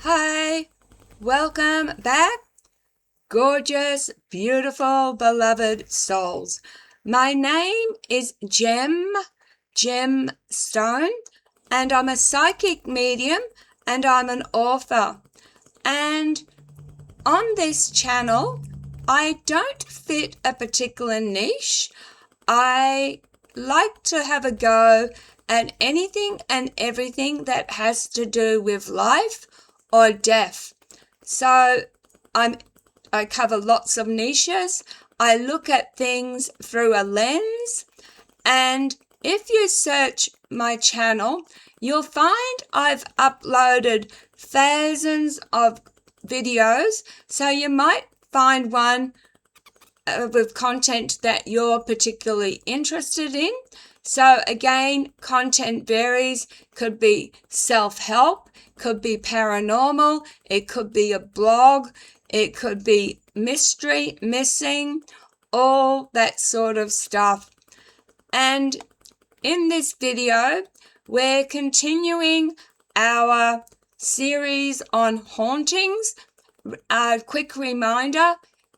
Hi, welcome back, gorgeous, beautiful, beloved souls. My name is Gem Stone, and I'm a psychic medium and I'm an author. And on this channel, I don't fit a particular niche. I like to have a go at anything and everything that has to do with life or death. So I cover lots of niches. I look at things through a lens, and if you search my channel, you'll find I've uploaded thousands of videos, so you might find one with content that you're particularly interested in. So again, content varies. Could be self-help, could be paranormal, it could be a blog, it could be mystery, missing, all that sort of stuff. And in this video, we're continuing our series on hauntings. A quick reminder,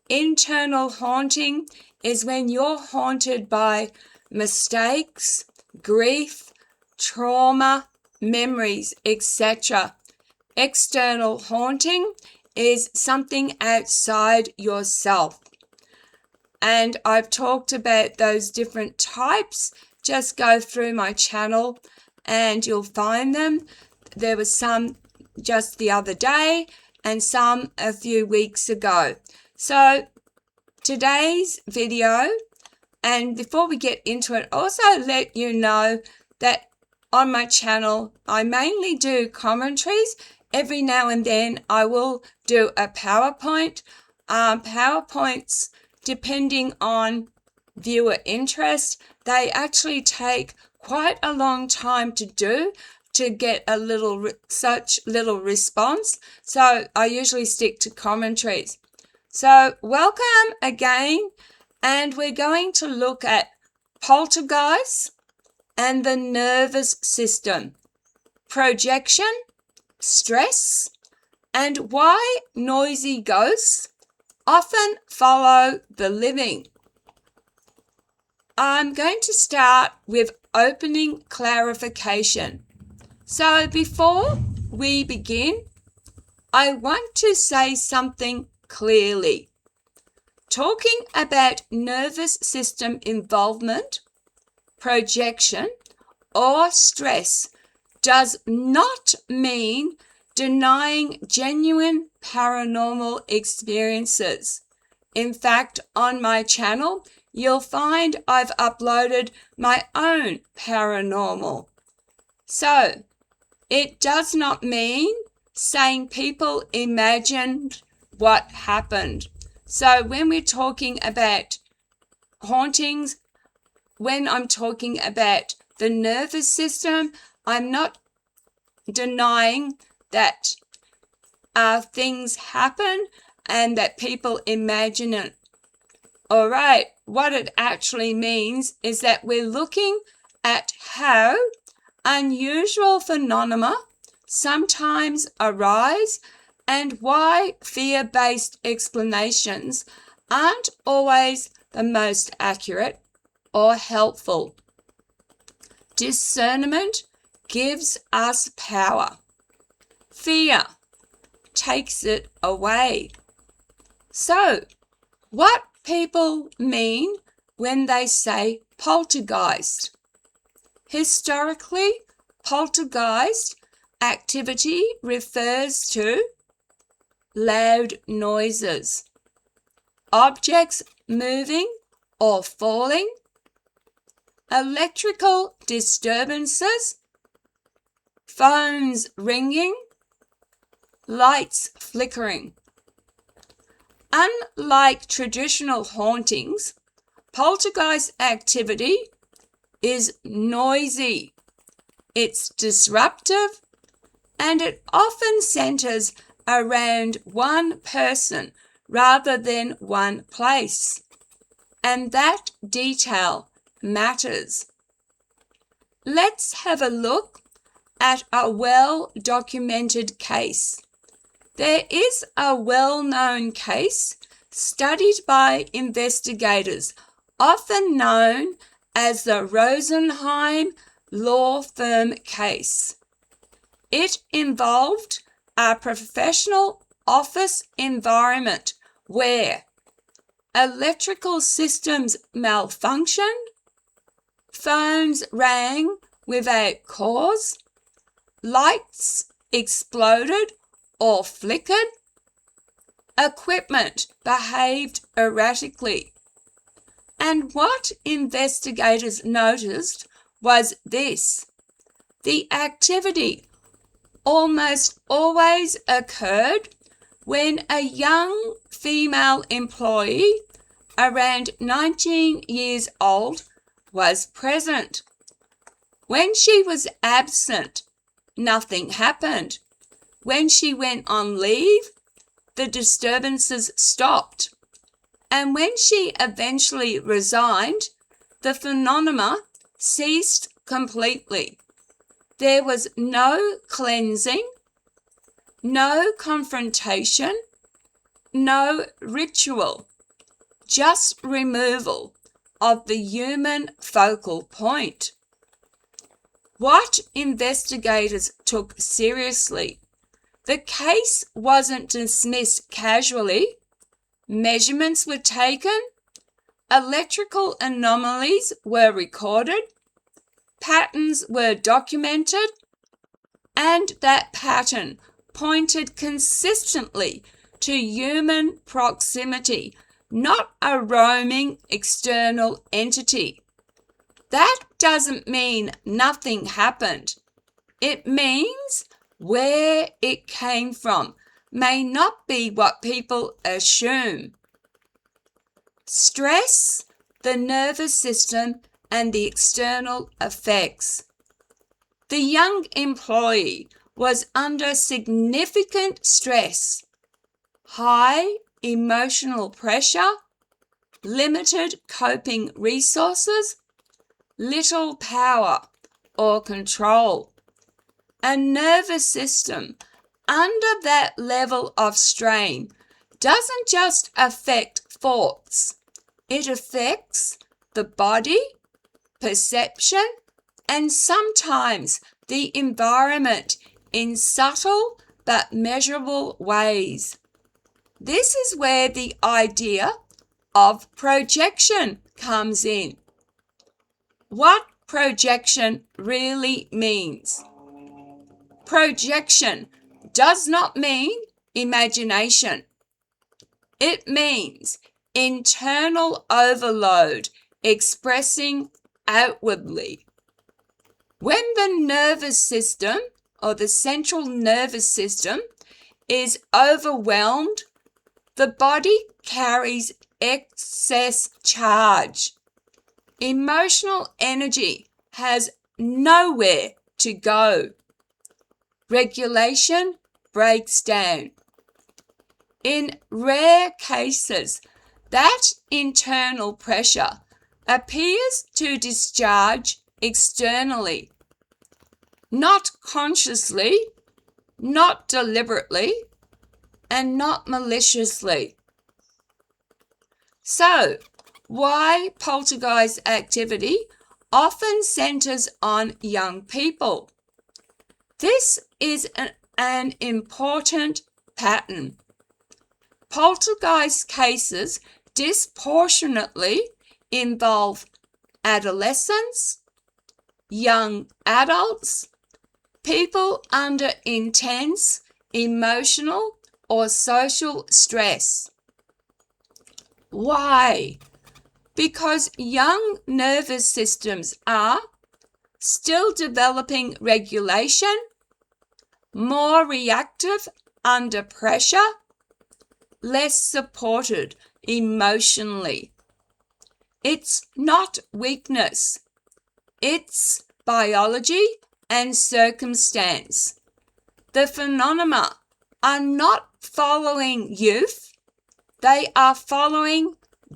internal haunting is when you're haunted by mistakes, grief, trauma, memories, etc. External haunting is something outside yourself. And I've talked about those different types. Just go through my channel and you'll find them. There was some just the other day and some a few weeks ago. So today's video, and before we get into it, also let you know that on my channel, I mainly do commentaries. Every now and then I will do a PowerPoint. PowerPoints, depending on viewer interest, they actually take quite a long time to do to get such little response. So I usually stick to commentaries. So welcome again, and we're going to look at poltergeists and the nervous system, projection, stress, and why noisy ghosts often follow the living. I'm going to start with opening clarification. So before we begin, I want to say something clearly. Talking about nervous system involvement, projection, or stress does not mean denying genuine paranormal experiences. In fact, on my channel, you'll find I've uploaded my own paranormal. So, it does not mean saying people imagined what happened. So when we're talking about hauntings, when I'm talking about the nervous system, I'm not denying that things happen and that people imagine it. All right, what it actually means is that we're looking at how unusual phenomena sometimes arise and why fear-based explanations aren't always the most accurate or helpful. Discernment gives us power. Fear takes it away. So, what people mean when they say poltergeist? Historically, poltergeist activity refers to loud noises, objects moving or falling, electrical disturbances, phones ringing, lights flickering. Unlike traditional hauntings, poltergeist activity is noisy, it's disruptive, and it often centers around one person rather than one place. And that detail matters. Let's have a look at a well-documented case. There is a well-known case studied by investigators, often known as the Rosenheim law firm case. It involved a professional office environment where electrical systems malfunctioned, phones rang without cause, lights exploded or flickered, equipment behaved erratically. And what investigators noticed was this: the activity almost always occurred when a young female employee around 19 years old was present. When she was absent, nothing happened. When she went on leave, the disturbances stopped. And when she eventually resigned, the phenomena ceased completely. There was no cleansing, no confrontation, no ritual, just removal of the human focal point. What investigators took seriously: the case wasn't dismissed casually. Measurements were taken, electrical anomalies were recorded, patterns were documented, and that pattern pointed consistently to human proximity, not a roaming external entity. That doesn't mean nothing happened. It means where it came from may not be what people assume. Stress, the nervous system, and the external effects. The young employee was under significant stress, high emotional pressure, limited coping resources, little power or control. A nervous system under that level of strain doesn't just affect thoughts. It affects the body, perception, and sometimes the environment in subtle but measurable ways. This is where the idea of projection comes in. What projection really means. Projection does not mean imagination. It means internal overload expressing outwardly. When the nervous system or the central nervous system is overwhelmed, the body carries excess charge. Emotional energy has nowhere to go. Regulation breaks down. In rare cases, that internal pressure appears to discharge externally, not consciously, not deliberately, and not maliciously. So, why poltergeist activity often centers on young people? This is an important pattern. Poltergeist cases disproportionately involve adolescents, young adults, people under intense emotional or social stress. Why? Because young nervous systems are still developing regulation, more reactive under pressure, less supported emotionally. It's not weakness. It's biology and circumstance. The phenomena are not following youth. They are following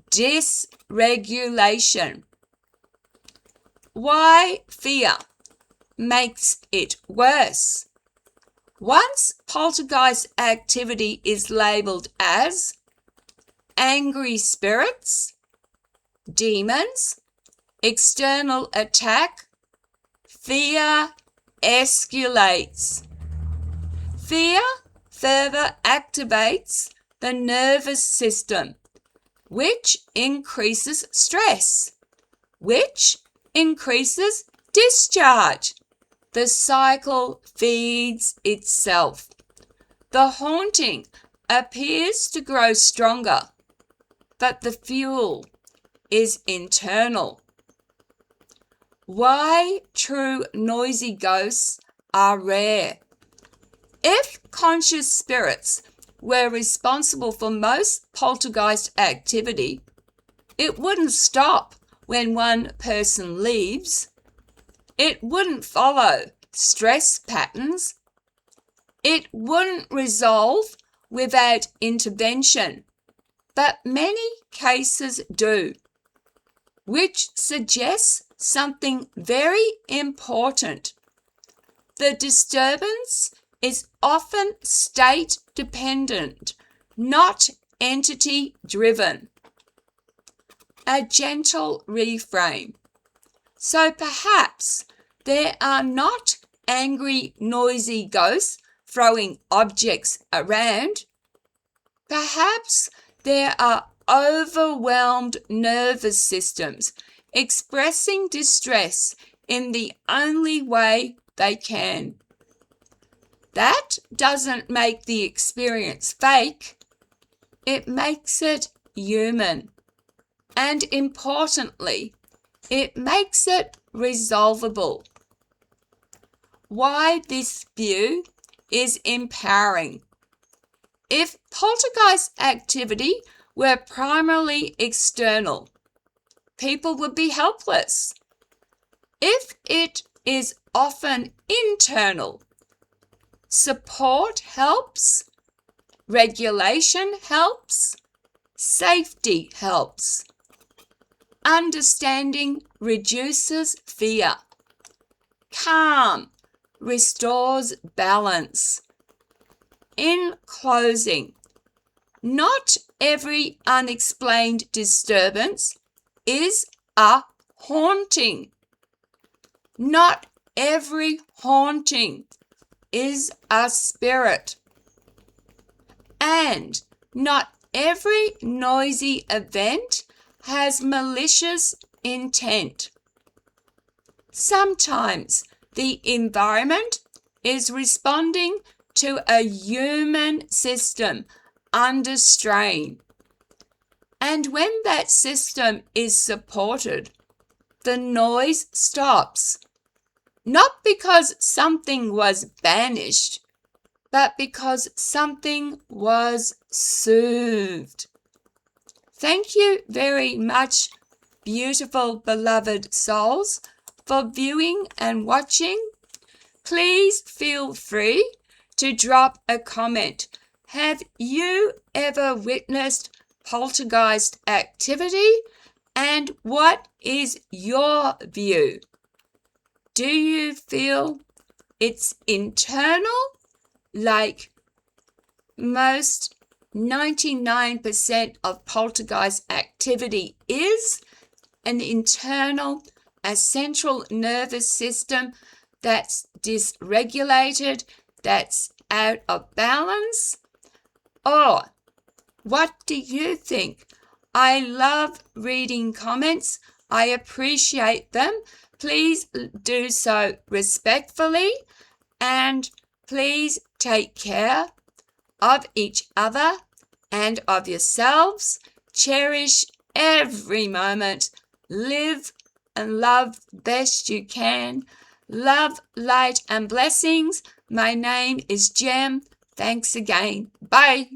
dysregulation. Why fear makes it worse? Once poltergeist activity is labelled as angry spirits, demons, external attack, fear escalates. Fear further activates the nervous system, which increases stress, which increases discharge. The cycle feeds itself. The haunting appears to grow stronger, but the fuel is internal. Why true noisy ghosts are rare. If conscious spirits were responsible for most poltergeist activity, it wouldn't stop when one person leaves. It wouldn't follow stress patterns. It wouldn't resolve without intervention, but many cases do, which suggests something very important. The disturbance is often state-dependent, not entity-driven. A gentle reframe. So perhaps there are not angry, noisy ghosts throwing objects around. Perhaps there are overwhelmed nervous systems expressing distress in the only way they can. That doesn't make the experience fake. It makes it human. And importantly, it makes it resolvable. Why this view is empowering. If poltergeist activity were primarily external, people would be helpless. If it is often internal, support helps, regulation helps, safety helps. Understanding reduces fear. Calm restores balance. In closing, not every unexplained disturbance is a haunting. Not every haunting is a spirit. And not every noisy event has malicious intent. Sometimes the environment is responding to a human system under strain. And when that system is supported, the noise stops. Not because something was banished, but because something was soothed. Thank you very much, beautiful beloved souls, for viewing and watching. Please feel free to drop a comment. Have you ever witnessed poltergeist activity? And what is your view? Do you feel it's internal, like most 99% of poltergeist activity is an internal, a central nervous system that's dysregulated, that's out of balance? Or what do you think? I love reading comments. I appreciate them. Please do so respectfully, and please take care of each other and of yourselves. Cherish every moment. Live and love best you can. Love, light, and blessings. My name is Jem. Thanks again. Bye.